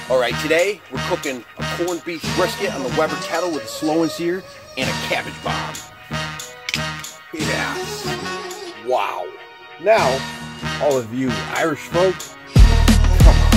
All right, today we're cooking a corned beef brisket on the Weber kettle with a slow and sear and a cabbage bomb. Yeah. Wow. Now, all of you Irish folk, come on.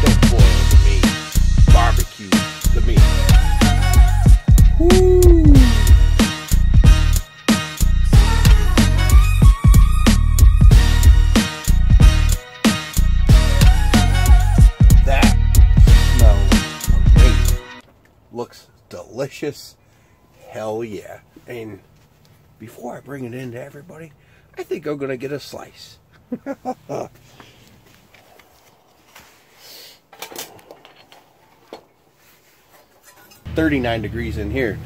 Don't boil the meat. Barbecue the meat. Woo. Looks delicious. Hell yeah. And before I bring it in to everybody, I think I'm gonna get a slice. 39 degrees in here.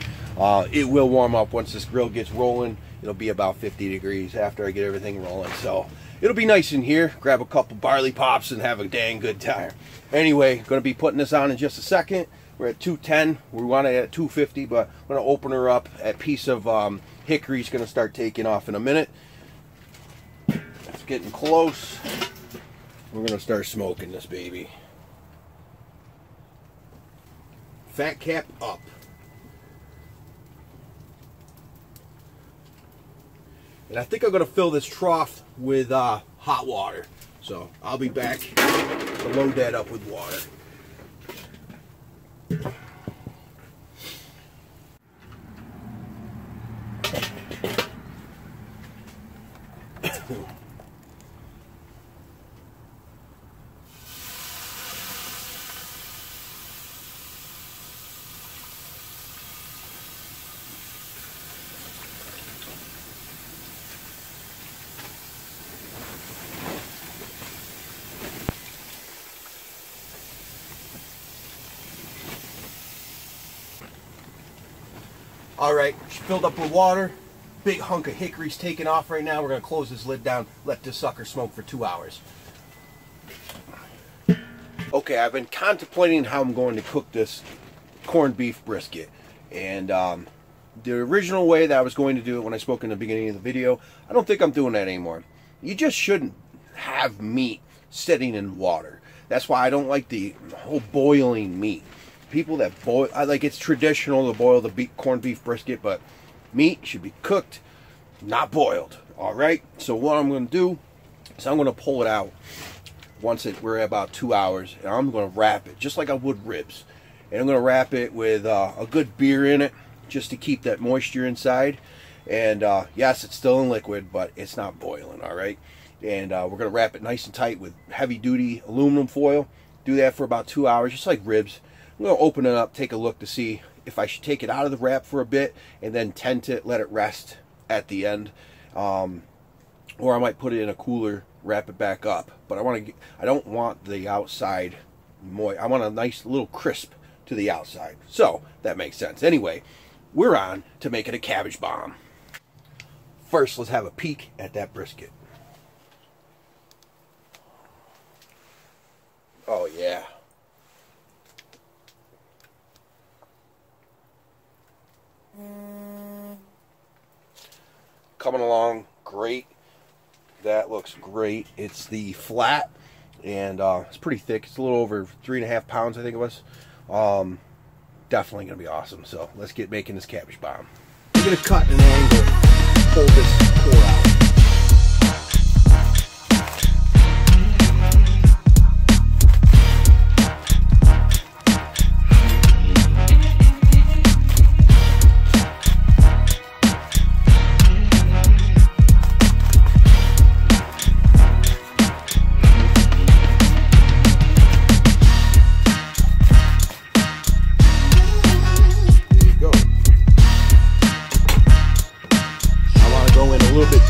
It will warm up once this grill gets rolling. It'll be about 50 degrees after I get everything rolling. So it'll be nice in here. Grab a couple barley pops and have a dang good time. Anyway, gonna be putting this on in just a second. We're at 210. We want it at 250, but I'm going to open her up. A piece of hickory is going to start taking off in a minute. It's getting close. We're going to start smoking this baby. Fat cap up. And I think I'm going to fill this trough with hot water. So I'll be back to load that up with water. Alright, filled up with water. Big hunk of hickory's taking off right now. We're going to close this lid down, let this sucker smoke for 2 hours. Okay, I've been contemplating how I'm going to cook this corned beef brisket. And the original way that I was going to do it when I spoke in the beginning of the video, I don't think I'm doing that anymore. You just shouldn't have meat sitting in water. That's why I don't like the whole boiling meat. People that boil, it's traditional to boil the corned beef brisket, but meat should be cooked, not boiled. All right. So what I'm going to do is I'm going to pull it out once we're at about 2 hours, and I'm going to wrap it just like I would ribs. And I'm going to wrap it with a good beer in it, just to keep that moisture inside. And yes, it's still in liquid, but it's not boiling. All right. And we're going to wrap it nice and tight with heavy-duty aluminum foil. Do that for about 2 hours, just like ribs. I'm going to open it up, take a look to see if I should take it out of the wrap for a bit and then tent it, let it rest at the end. Or I might put it in a cooler, wrap it back up. But I don't want the outside moist. I want a nice little crisp to the outside. So that makes sense. Anyway, we're on to making a cabbage bomb. First, let's have a peek at that brisket. Oh yeah. Coming along great. That looks great. It's the flat, and it's pretty thick. It's a little over 3.5 pounds, I think it was. Definitely gonna be awesome. So let's get making this cabbage bomb. We're gonna cut an angle, pull this core out. A little bit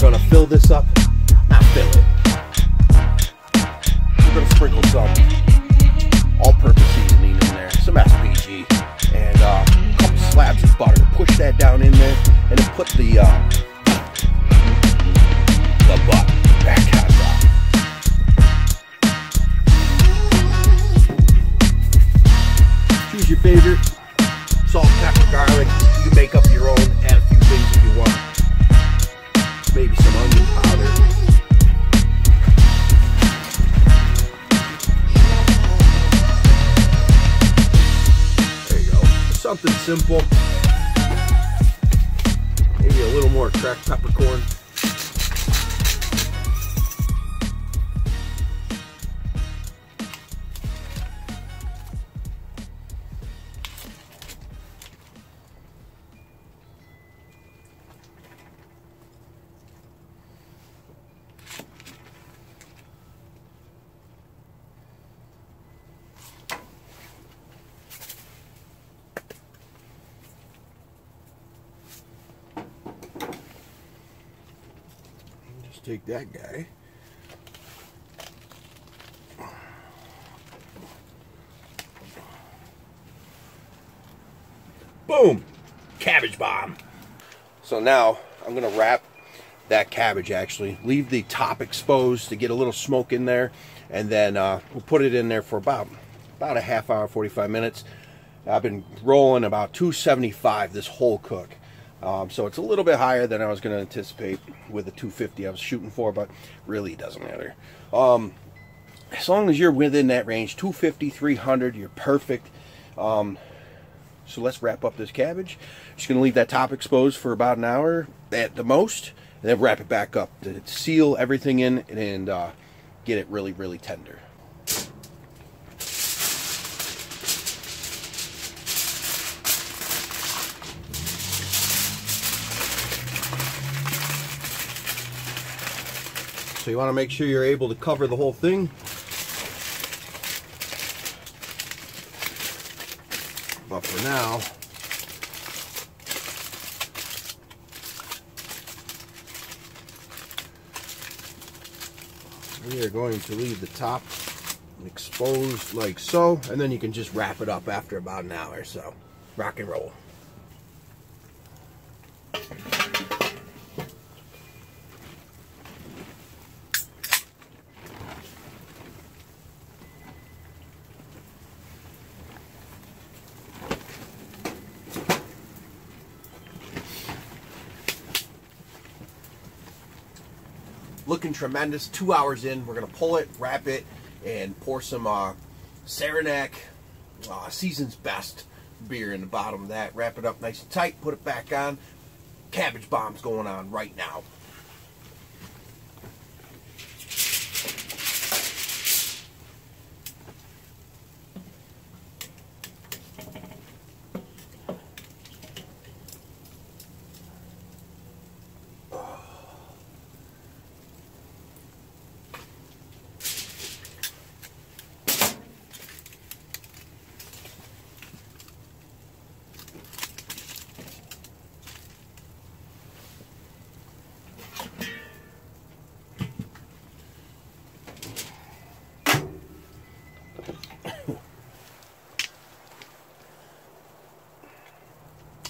We're gonna fill this up, not fill it. We're gonna sprinkle some all-purpose seasoning in there, some SPG, and a couple slabs of butter. Push that down in there, and then put the butt back on top. Choose your favorite. Salt, pepper, garlic. You can make up your own. Add a few things if you want. Maybe some onion powder. There you go. Something simple. Maybe a little more cracked peppercorn. Take that guy. Boom! Cabbage bomb. So now I'm gonna wrap that cabbage, actually. Leave the top exposed to get a little smoke in there, and then we'll put it in there for about a half hour, 45 minutes. I've been rolling about 275 this whole cook. So it's a little bit higher than I was going to anticipate with the 250 I was shooting for, but really it doesn't matter. As long as you're within that range, 250, 300, you're perfect. So let's wrap up this cabbage. Just going to leave that top exposed for about an hour at the most, and then wrap it back up to seal everything in and get it really, really tender. So you want to make sure you're able to cover the whole thing. But for now, we are going to leave the top exposed like so, and then you can just wrap it up after about an hour or so. Rock and roll. Looking tremendous. 2 hours in, we're gonna pull it, wrap it, and pour some Saranac Season's Best beer in the bottom of that. Wrap it up nice and tight, put it back on. Cabbage bomb's going on right now.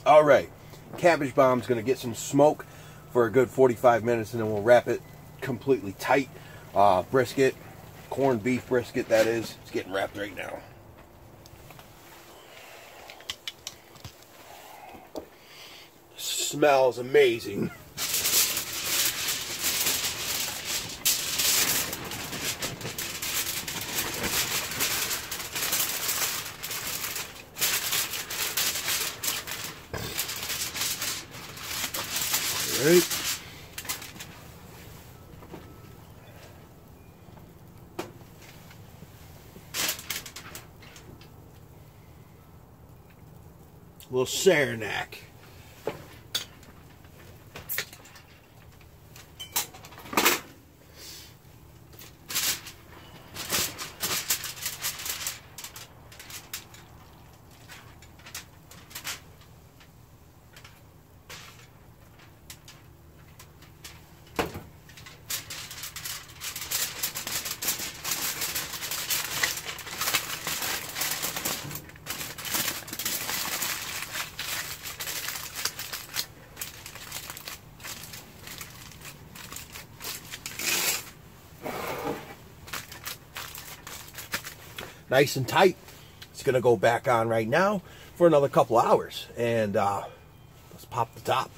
All right, cabbage bomb's gonna get some smoke for a good 45 minutes, and then we'll wrap it completely tight. Brisket, corned beef brisket, that is. It's getting wrapped right now. Smells amazing. Right. A little Saranac. nice and tight. It's going to go back on right now for another couple hours. And let's pop the top.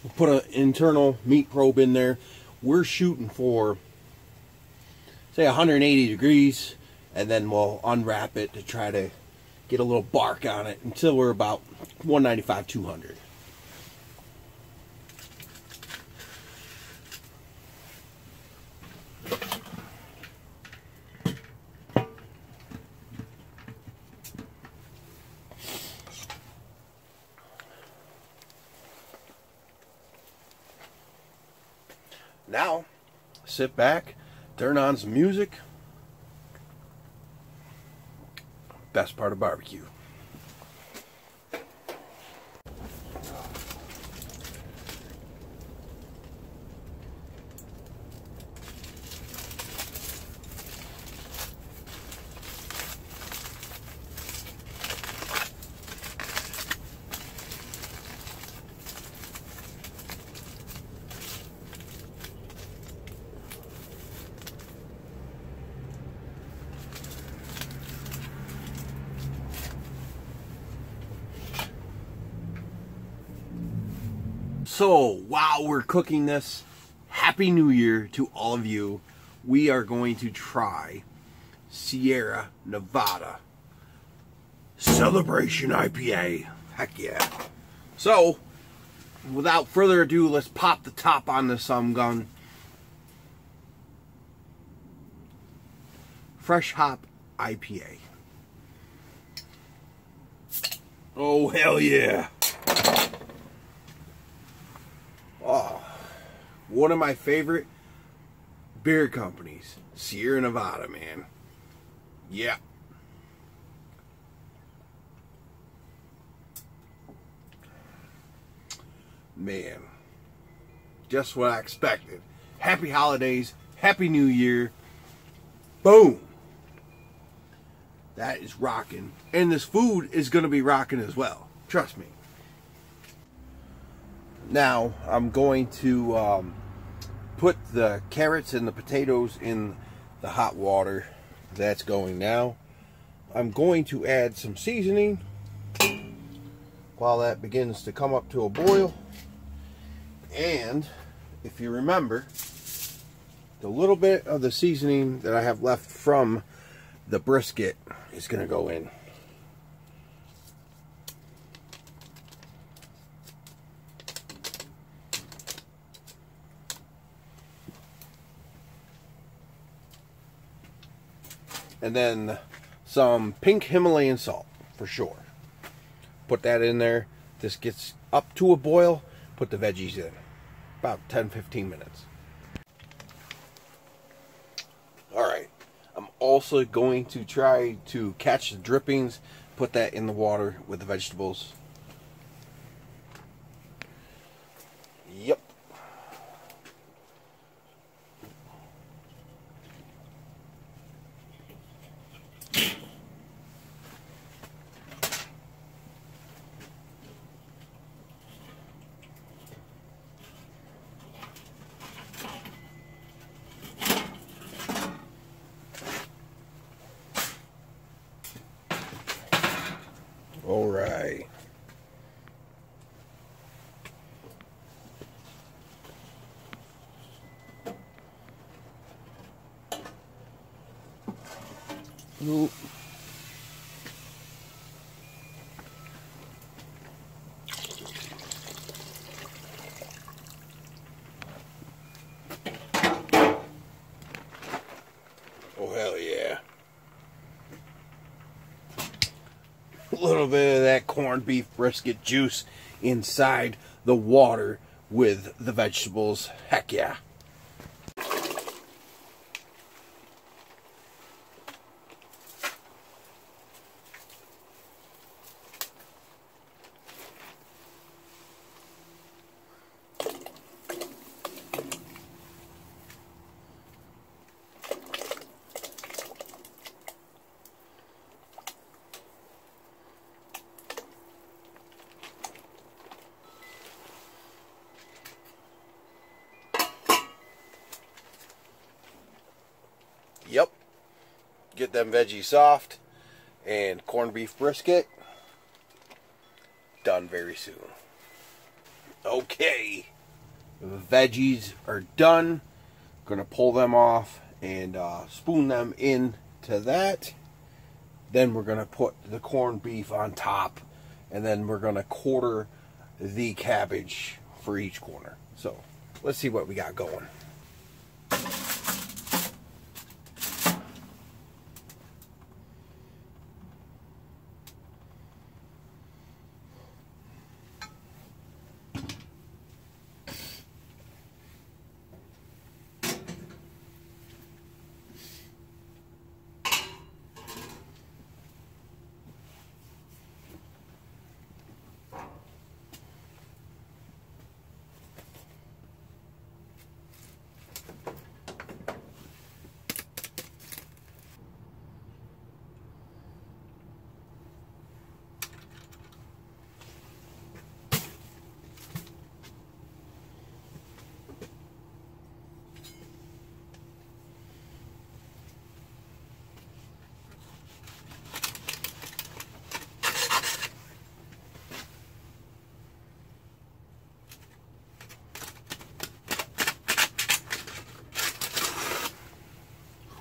We'll put an internal meat probe in there. We're shooting for, say, 180 degrees, and then we'll unwrap it to try to get a little bark on it until we're about 195, 200. Now, sit back, turn on some music. Best part of barbecue. So while we're cooking this, Happy New Year to all of you. We are going to try Sierra Nevada Celebration IPA. Heck yeah. So without further ado, let's pop the top on this gun. Fresh hop IPA. Oh, hell yeah. Oh, one of my favorite beer companies, Sierra Nevada, man. Yeah. Man, just what I expected. Happy holidays, Happy New Year. Boom. That is rocking. And this food is going to be rocking as well. Trust me. Now, I'm going to put the carrots and the potatoes in the hot water. That's going now. I'm going to add some seasoning while that begins to come up to a boil. And if you remember, the little bit of the seasoning that I have left from the brisket is going to go in. And then some pink Himalayan salt, for sure. Put that in there. This gets up to a boil. Put the veggies in. About 10-15 minutes. Alright. I'm also going to try to catch the drippings. Put that in the water with the vegetables. Yep. All right. Ooh. Oh, hell yeah. little bit of that corned beef brisket juice inside the water with the vegetables. Heck yeah. Yep, get them veggies soft, and corned beef brisket done very soon. Okay, the veggies are done. Gonna pull them off and spoon them into that. Then we're gonna put the corned beef on top, and then we're gonna quarter the cabbage for each corner. So let's see what we got going.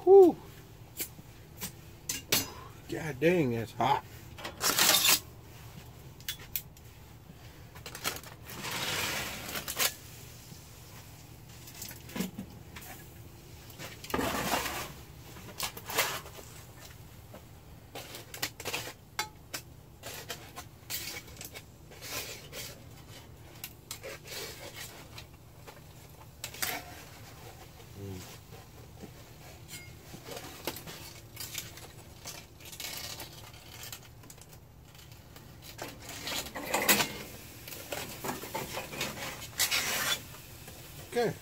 Whew. God dang, it's hot. Okay.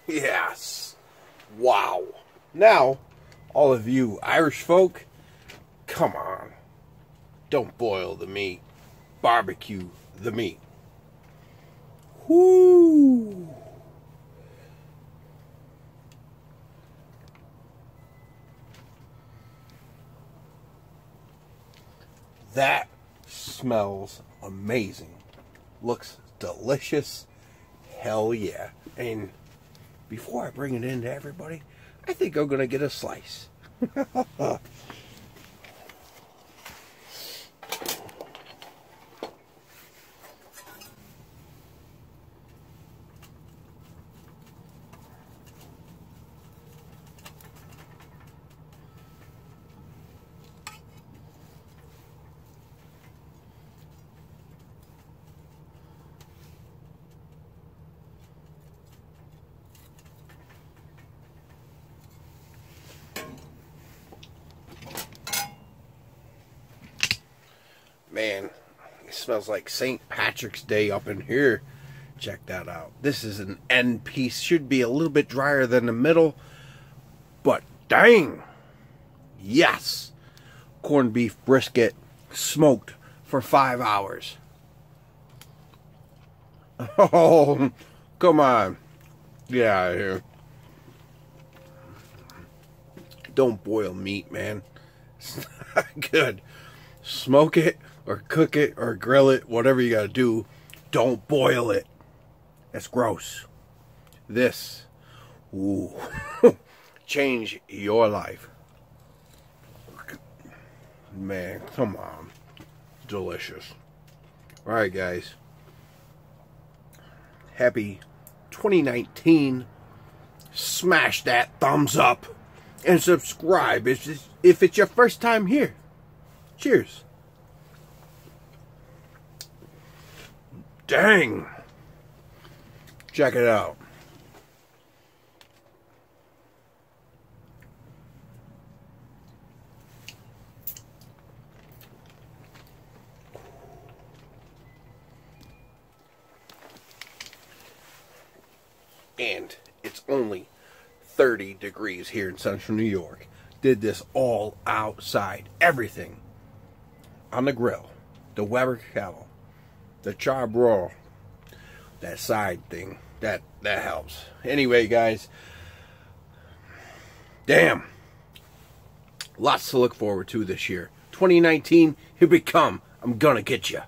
Yes. Wow. Now, all of you Irish folk, come on. Don't boil the meat. Barbecue the meat. Whoo! That smells amazing. Looks delicious. Hell yeah. And before I bring it in to everybody, I think I'm going to get a slice. Man, it smells like St. Patrick's Day up in here. Check that out. This is an end piece. Should be a little bit drier than the middle. But dang. Yes. Corned beef brisket smoked for 5 hours. Oh, come on. Get out of here. Don't boil meat, man. It's not good. Smoke it or cook it or grill it, whatever you gotta do. Don't boil it. That's gross. This, ooh, change your life. Man, come on. Delicious. Alright, guys. Happy 2019, smash that thumbs up and subscribe if it's your first time here. Cheers. Dang. Check it out. And it's only 30 degrees here in central New York. Did this all outside. Everything. On the grill. The Weber Kettle. The charbroil. That side thing. That helps. Anyway, guys. Damn. Lots to look forward to this year. 2019, here we come. I'm gonna get you.